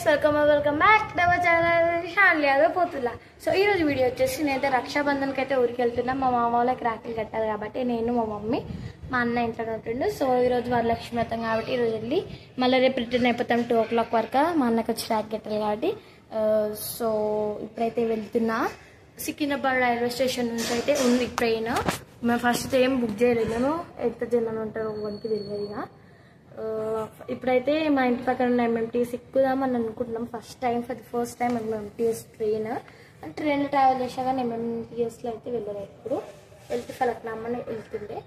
guys, welcome back to our channel Shanli Yadav Potula. So ee roju video vachesi nenu Raksha Bandhan ki aithe uriki veltunna ma mama valaki rakhi kattaru kabatti nenu ma mummy ma anna intlo untundu. So ee roju Varalakshmi Vratam kabatti ee roju elli malla repu return ayipotam 2 o'clock varaku ma annaki vachi rakhi kattaru kabatti so ippudaithe veltunna Secunderabad railway station nunchi aithe undi train. మేము first ఏం book చేయలేము, ఎంత జనం ఉంటారో మనకి తెలియదుగా. ఇప్పుడైతే మా ఇంటి పక్కన ఉన్న ఎంఎంటీఎస్ ఎక్కుదామని అనుకుంటున్నాం. ఫస్ట్ టైం ఎంఎంటీఎస్ ట్రైన్లో ట్రావెల్ చేసా కానీ ఎంఎంటీఎస్లో అయితే వెళ్ళలేదు. ఇప్పుడు వెళ్తే ఫలక్నామని వెళ్తుండే.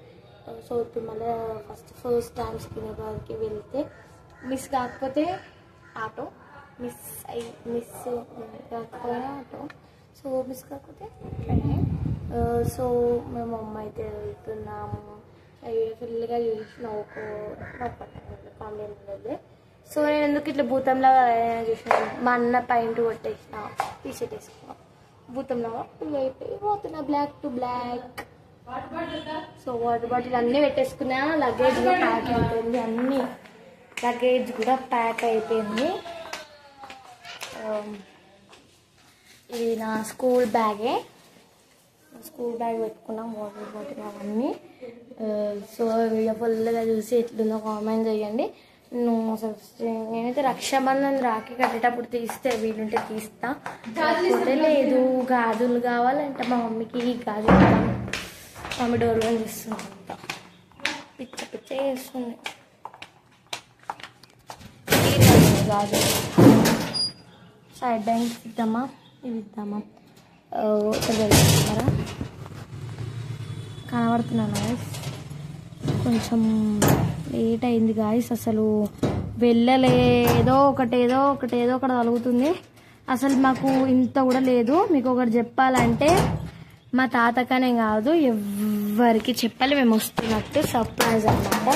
సో ఇప్పుడు మళ్ళీ ఫస్ట్ టైం సికింద్రాబాద్కి వెళ్తే మిస్ కాకపోతే ఆటో, మిస్ కాకపోయినా ఆటో, సో మిస్ కాకపోతే ట్రైన్. సో మేము అమ్మ అయితే వెళ్తున్నాము. ఫుల్గా చూసిన కామెడీ. సో నేను ఎందుకు ఇట్లా భూతంలాగా చూసిన, మా అన్న పైంట్ కొట్టేసిన, టీ షర్ట్ వేసుకున్నా, భూతంలాగా అయిపోయి పోతున్నా block to block. So water bottle అన్నీ పెట్టేసుకున్నా. లగేజ్ కూడా ప్యాక్ అయిపోయింది, అన్నీ లగేజ్ కూడా ప్యాక్ అయిపోయింది. ఇది నా స్కూల్ బ్యాగ్ పెట్టుకున్నాం, వాటర్ బాటిల్ అవన్నీ. సో వీడియో ఫుల్గా చూసి ఎట్లుందో కామెంట్ చేయండి. నేనైతే రక్షాబంధన్ రాఖీ కట్టేటప్పుడు తీస్తే వీలుంటే తీస్తా, కాకపోతే లేదు. గాజులు కావాలంటే మా మమ్మీకి గాజులు మమ్మీ డోర్ బంద్ చేస్తుంది, పిచ్చ చేస్తుంది గాజులు. సైడ్ బ్యాంక్ ఇద్దామా, ఇవి ఇద్దామా, కనబడుతున్నాను గాయస్. కొంచెం లేట్ అయింది గాయస్, అసలు వెళ్ళలేదో ఒకటి తగులుతుంది. అసలు మాకు ఇంత కూడా లేదు. మీకు ఒకటి చెప్పాలంటే మా తాతకనే కాదు ఎవరికి చెప్పాలి మేము వస్తున్నట్టు, సర్ప్రైజ్ అన్నమాట.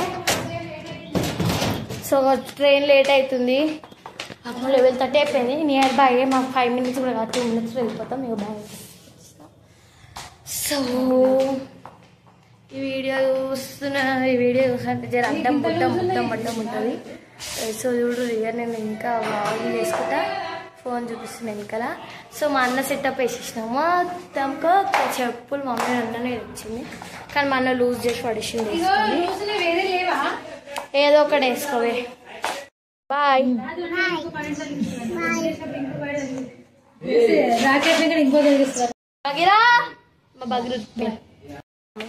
సో ట్రైన్ లేట్ అవుతుంది, అప్పుడు లెవెల్ 30 అయిపోయింది. నియర్ బై మాకు 5 minutes కూడా కాదు, 2 minutes వెళ్ళిపోతాం. మీకు బాగా సో ఈ వీడియో చూస్తుంటే జర అడ్డం బుట్టం ఉంటుంది. సో చూడు రియర్ నేను ఇంకా వాల్ చేసుకుంటా ఫోన్ చూపిస్తున్నాను వెనకాల. సో మా అన్న సెటప్ వేసేసినాం మొత్తంకో. చెప్పులు మా మమ్మీ అన్ననే వచ్చింది, కానీ మా అన్న లూజ్ చేసి పడేసింది. ఏదో ఒకటి వేసుకోవే. బాయ్.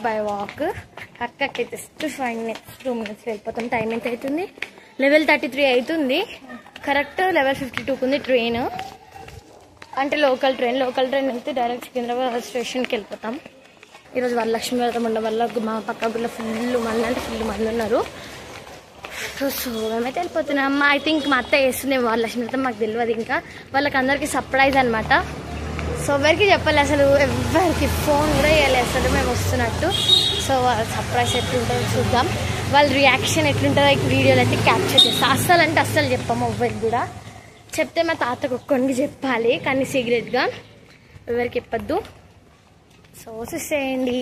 బై వాక్ అక్కకైతే జస్ట్ 5 minutes 2 minutes వెళ్ళిపోతాం. టైం ఎంత అవుతుంది? లెవెల్ 33 అవుతుంది. కరెక్ట్ లెవెల్ 52 ఉంది ట్రైన్. అంటే లోకల్ ట్రైన్ అయితే డైరెక్ట్ సికింద్రాబాద్ స్టేషన్కి వెళ్ళిపోతాం. ఈరోజు వరలక్ష్మి వ్రతం ఉండడం వల్ల మా పక్క గుళ్ళో ఫుల్ మంది ఉన్నారు. సో మేమైతే వెళ్ళిపోతున్నాం. ఐ థింక్ మా అత్త వేస్తుంది వరలక్ష్మి వ్రతం, మాకు తెలియదు ఇంకా. వాళ్ళకి అందరికీ సర్ప్రైజ్ అనమాట. సో ఎవరికి చెప్పాలి, అసలు ఎవరికి ఫోన్ కూడా వేయాలి అసలు మేము వస్తున్నట్టు. సో వాళ్ళ సర్ప్రైజ్ ఎట్లుంటుందో చూద్దాం, వాళ్ళ రియాక్షన్ ఎట్లుంటుందో వీడియోలో అయితే క్యాప్చర్ చేస్తాం. అస్సలు చెప్పాము ఎవరికి కూడా. చెప్తే మా తాతకు ఒక్కడికి చెప్పాలి, కానీ సీక్రెట్గా ఎవరికి చెప్పద్దు. సో చూసేయండి.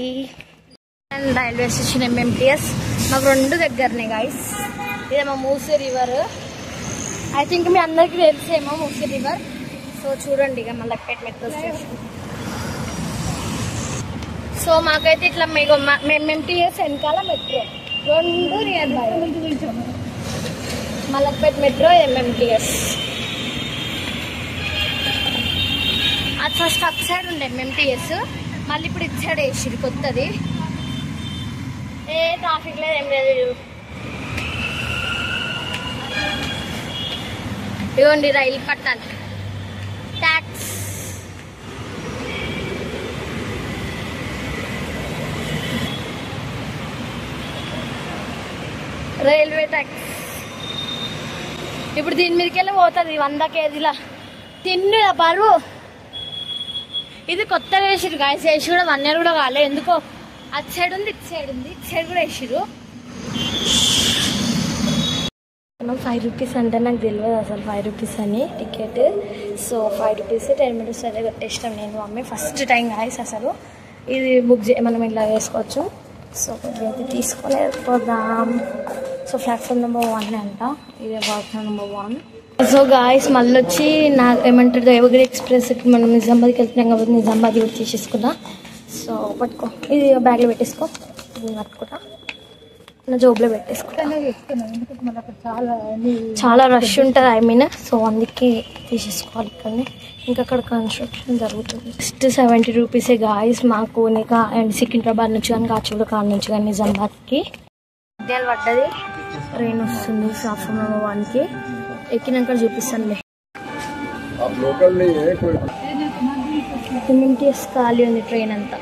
అండ్ రైల్వే స్టేషన్ ఎంఎంటీఎస్ మాకు 2 దగ్గరనే గాయస్. ఇదేమో మూసీ రివర్, ఐ థింక్ మీ అందరికీ తెలిసేమో మూసీ రివర్. సో చూడండి ఇక మల్లక్పేట మెట్రో స్టేషన్. సో మాకైతే ఇట్లా మీకు ఎంఎంటీఎస్ వెనకాల metro 2 nearby. Malakpet metro, MMTS. అది ఫస్ట్ అప్ సైడ్ ఉండే ఎంఎంటీఎస్, మళ్ళీ ఇప్పుడు ఇటు సైడ్ వేసిరు కొత్తది. ఏ ట్రాఫిక్ లేదు, ఏం లేదు. ఇవ్వండి రైలు పట్టాలి, ట్యాక్స్. రైల్వే ట్యాక్స్ ఇప్పుడు దీని మీదకి వెళ్ళి పోతుంది 100 kg తిన్ను బరువు. ఇది కొత్తగా వేసిరు గాయస్, వేసి కూడా 1 year కూడా కాలే. ఎందుకో అటు సైడ్ ఉంది, ఇటు సైడ్ కూడా వేసిరు. 5 rupees అంటే నాకు తెలియదు అసలు 5 rupees అని టికెట్. సో 5 rupees 10 minutes అదే కొట్టేసినాం నేను మమ్మీ. ఫస్ట్ టైం గాయస్ అసలు ఇది బుక్ మనం ఇలా వేసుకోవచ్చు. సో కొద్దిగా తీసుకొని వెళ్ళిపోదాం. సో ప్లాట్ఫామ్ నెంబర్ 1 అంట, ఇదే ప్లాట్ఫామ్ నెంబర్ 1. సో గాయస్ మళ్ళీ వచ్చి నాకు ఏమంటారు దేవగిరి ఎక్స్ప్రెస్ మనం నిజామాబాద్కి వెళ్తున్నాం కాబట్టి నిజామాబాద్ కూడా తీసేసుకున్నా. సో పట్టుకో, ఇది బ్యాగ్లో పెట్టేసుకో, ఇది పట్టుకుంటా నా జోబులో పెట్టేసుకుంటా. చాలా రష్ ఉంటుంది ఐ మీన్, సో అందుకే తీసేసుకోవాలి ఇక్కడనే. ఇంకా అక్కడ కన్స్ట్రక్షన్ జరుగుతుంది. జస్ట్ 70 రూపీసే గాయస్ మాకు అండ్ సికింద్రాబాద్ నుంచి కానీ కాచిగూడ కాడ నుంచి కానీ నిజామాబాద్కి. మధ్యాహ్నం పడ్డది, ట్రైన్ వస్తుంది ప్లాట్ఫామ్ 1కి. ఎక్కినాక చూపిస్తానులే. ఎంఎంటీఎస్ ఖాళీ ఉంది ట్రైన్ అంతా.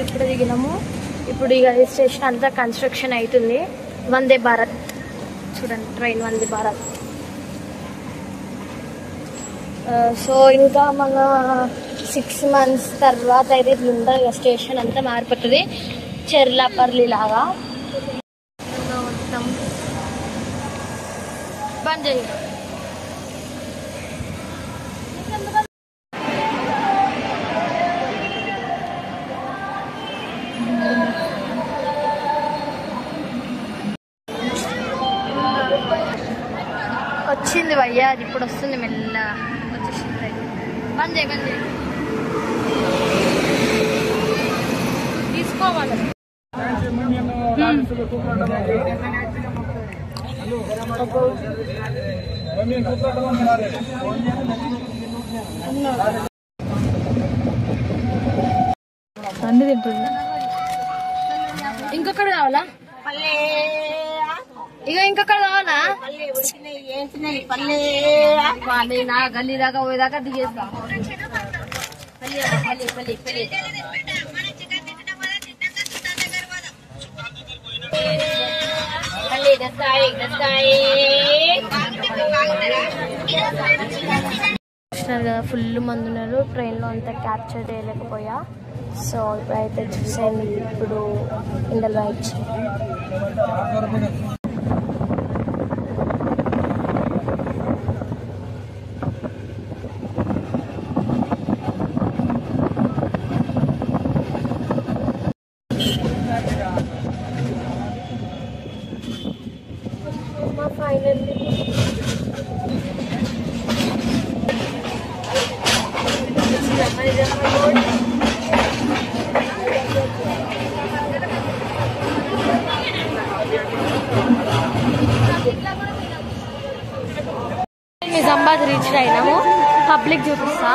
ఇప్పుడు దిగినాము. ఇప్పుడు ఇక స్టేషన్ అంతా కన్స్ట్రక్షన్ అవుతుంది. వందే భారత్ చూడండి, ట్రైన్ వందే భారత్. సో ఇంకా మన 6 months తర్వాత అయితే ఇట్లా ఉంటుంది ఇక, స్టేషన్ అంతా మారిపోతుంది చెర్లాపల్లి లాగా. మొత్తం బంద్ చేయ వచ్చింది భయ్యా, అది ఇప్పుడు వస్తుంది మెల్లగా వచ్చేసింది. బంద్ చేయి తీసుకోవాలి. అన్ని తింటుంది. ఇంకొకటి కావాలా? ఇక ఇంకొకటి కావాలా? నా గల్లీ దాకా పోయేదాకా దిగేస్తా. ఫుల్ మంది ఉన్నారు ట్రైన్లో, అంతా క్యాప్చర్ చేయలేకపోయా. సో ఇప్పుడైతే చూసేయండి, ఇప్పుడు ఇండల్ రైడ్స్. నిజామాబాద్ రీచ్ అయినాము. పబ్లిక్ చూపిస్తా.